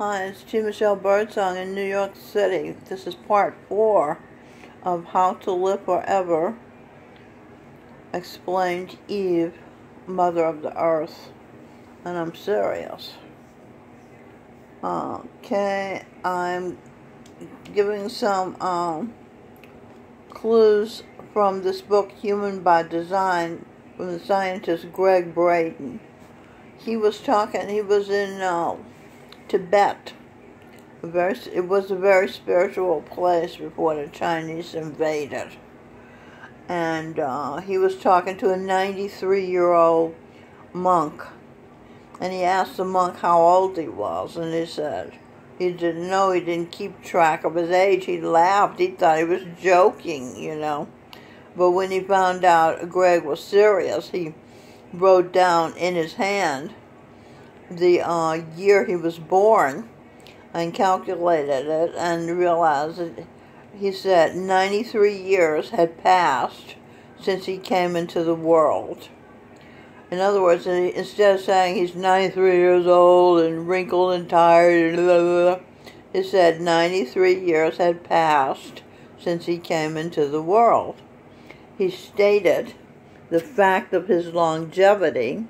Hi, it's T. Michelle Birdsong in New York City. This is part 4 of How to Live Forever, explained Eve, Mother of the Earth. And I'm serious. Okay, I'm giving some clues from this book, Human by Design, from the scientist Greg Braden. He was in Tibet. It was a very spiritual place before the Chinese invaded. And he was talking to a 93-year-old monk. And he asked the monk how old he was. And he said he didn't know. He didn't keep track of his age. He laughed. He thought he was joking, you know. But when he found out Greg was serious, he wrote down in his hand the year he was born and calculated it and realized that he said 93 years had passed since he came into the world. In other words, instead of saying he's 93 years old and wrinkled and tired, he said 93 years had passed since he came into the world. He stated the fact of his longevity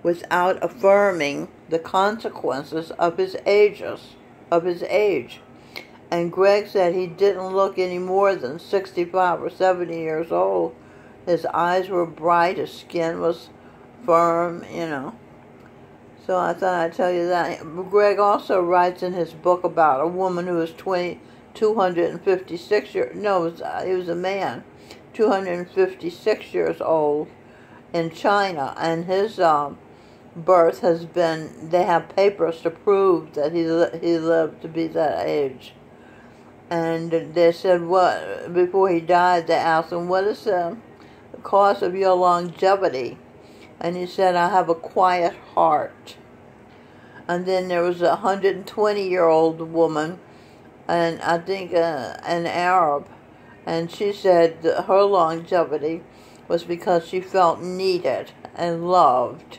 without affirming the consequences of his age. And Greg said he didn't look any more than 65 or 70 years old. His eyes were bright, his skin was firm, you know. So I thought I'd tell you that. Greg also writes in his book about a woman who was 256 years, no, he was a man, 256 years old in China, and his birth has been, they have papers to prove that he lived to be that age. And they said, what, before he died, they asked him, what is the cause of your longevity? And he said, I have a quiet heart. And then there was a 120-year-old woman, and I think an Arab, and she said that her longevity was because she felt needed and loved.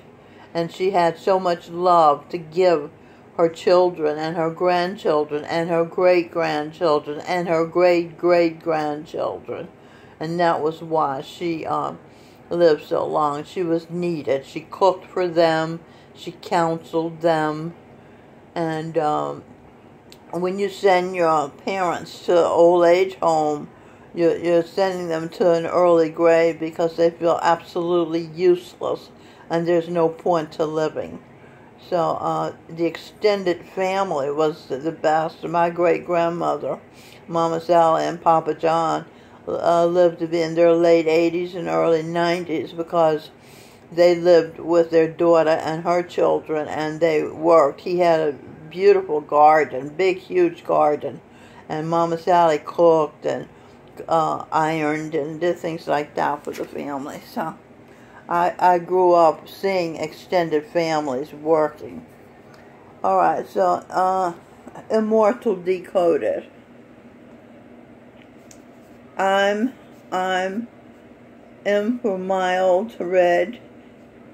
And she had so much love to give her children and her grandchildren and her great-grandchildren and her great-great-grandchildren. And that was why she lived so long. She was needed. She cooked for them. She counseled them. And when you send your parents to an old age home, you're sending them to an early grave because they feel absolutely useless and there's no point to living. So the extended family was the best. My great-grandmother, Mama Sally and Papa John, lived to be in their late 80s and early 90s because they lived with their daughter and her children, and they worked. He had a beautiful garden, big, huge garden, and Mama Sally cooked and ironed and did things like that for the family. So I grew up seeing extended families working. Alright, so Immortal Decoded. I'm M for mild, red,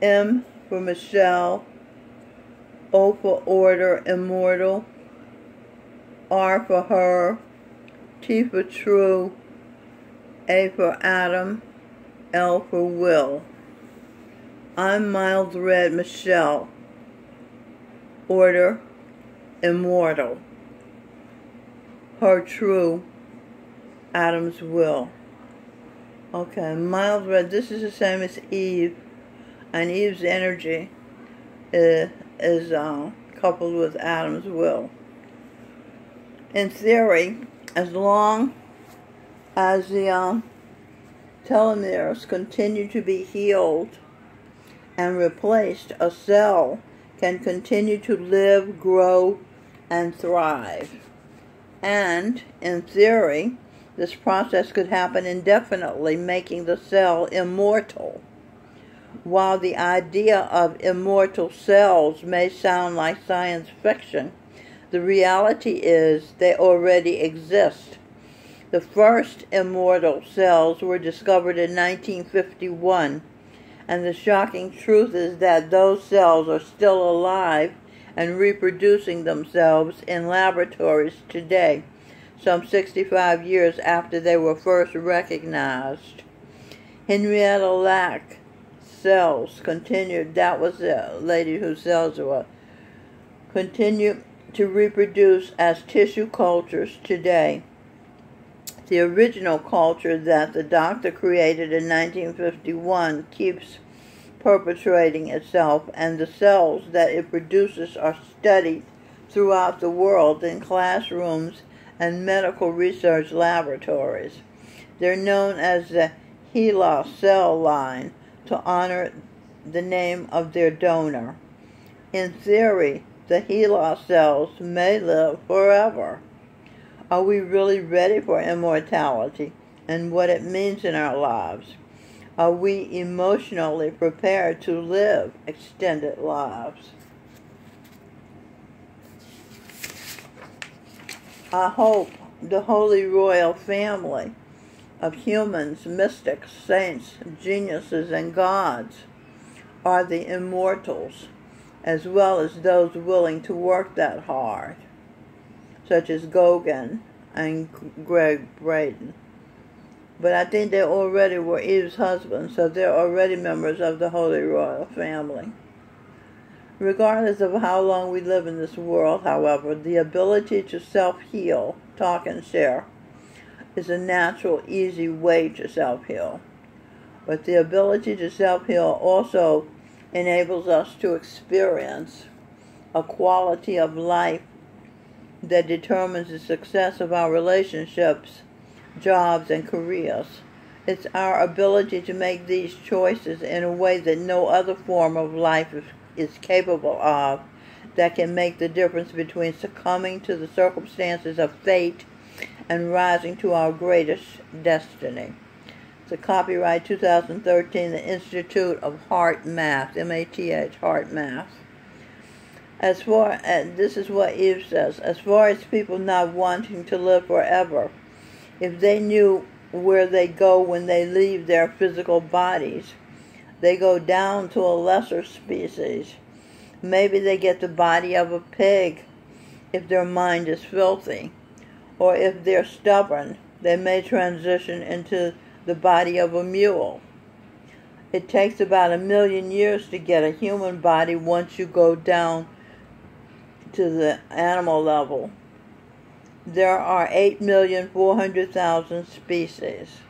M for Michelle, O for order, immortal, R for her, T for true, A for Adam, L for will. I'm mild, red, Michelle, order, immortal, her true, Adam's will. Okay, mild red, this is the same as Eve, and Eve's energy is coupled with Adam's will. In theory, as long as the telomeres continue to be healed and replaced, a cell can continue to live, grow, and thrive. And, in theory, this process could happen indefinitely, making the cell immortal. While the idea of immortal cells may sound like science fiction, the reality is they already exist. The first immortal cells were discovered in 1951, and the shocking truth is that those cells are still alive and reproducing themselves in laboratories today, some 65 years after they were first recognized. Henrietta Lack cells continued, that was the lady whose cells were, continue to reproduce as tissue cultures today. The original culture that the doctor created in 1951 keeps perpetuating itself, and the cells that it produces are studied throughout the world in classrooms and medical research laboratories. They're known as the HeLa cell line to honor the name of their donor. In theory, the HeLa cells may live forever. Are we really ready for immortality and what it means in our lives? Are we emotionally prepared to live extended lives? I hope the Holy Royal Family of humans, mystics, saints, geniuses, and gods are the immortals, as well as those willing to work that hard, such as Gauguin and Greg Braden. But I think they already were Eve's husbands, so they're already members of the Holy Royal Family. Regardless of how long we live in this world, however, the ability to self-heal, talk and share, is a natural, easy way to self-heal. But the ability to self-heal also enables us to experience a quality of life that determines the success of our relationships, jobs, and careers. It's our ability to make these choices in a way that no other form of life is capable of that can make the difference between succumbing to the circumstances of fate and rising to our greatest destiny. It's a copyright 2013, the Institute of Heart Math, M-A-T-H, Heart Math. As far as, this is what Eve says, as far as people not wanting to live forever, if they knew where they go when they leave their physical bodies, they go down to a lesser species. Maybe they get the body of a pig if their mind is filthy. Or if they're stubborn, they may transition into the body of a mule. It takes about 1 million years to get a human body once you go down to the animal level. There are 8,400,000 species.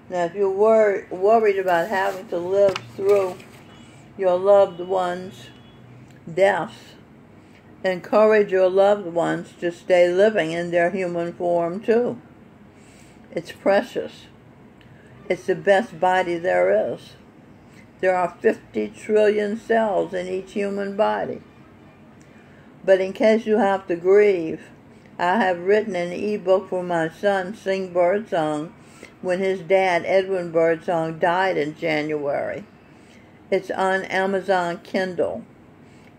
Now, if you're worried about having to live through your loved ones' deaths, encourage your loved ones to stay living in their human form too. It's precious. It's the best body there is. There are 50 trillion cells in each human body. But in case you have to grieve, I have written an ebook for my son, Sing Birdsong, when his dad, Edwin Birdsong, died in January. It's on Amazon Kindle.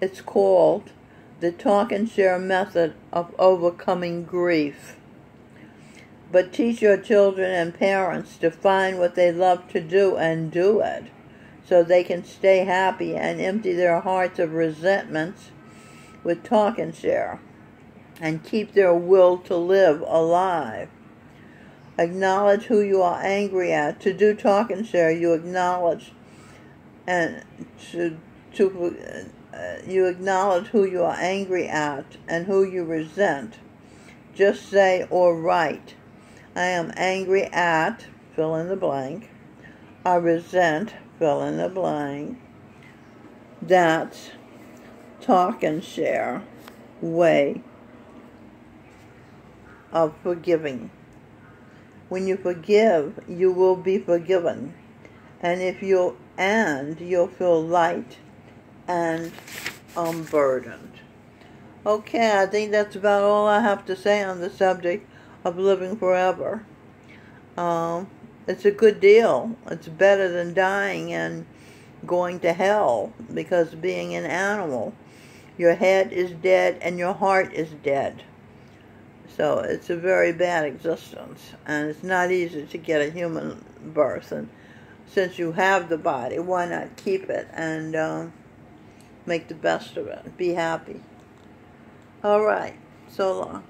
It's called The Talk and Share Method of Overcoming Grief. But teach your children and parents to find what they love to do and do it, so they can stay happy and empty their hearts of resentments with talk and share, and keep their will to live alive. Acknowledge who you are angry at. To do talk and share, you acknowledge you acknowledge who you are angry at and who you resent. Just say or write, I am angry at, fill in the blank. I resent, fill in the blank. That's talk and share way of forgiving. When you forgive, you will be forgiven. And you'll feel light and unburdened. Okay, I think that's about all I have to say on the subject of living forever. It's a good deal. It's better than dying and going to hell, because being an animal, your head is dead and your heart is dead. So it's a very bad existence, and it's not easy to get a human birth. And since you have the body, why not keep it and make the best of it. Be happy. All right. So long.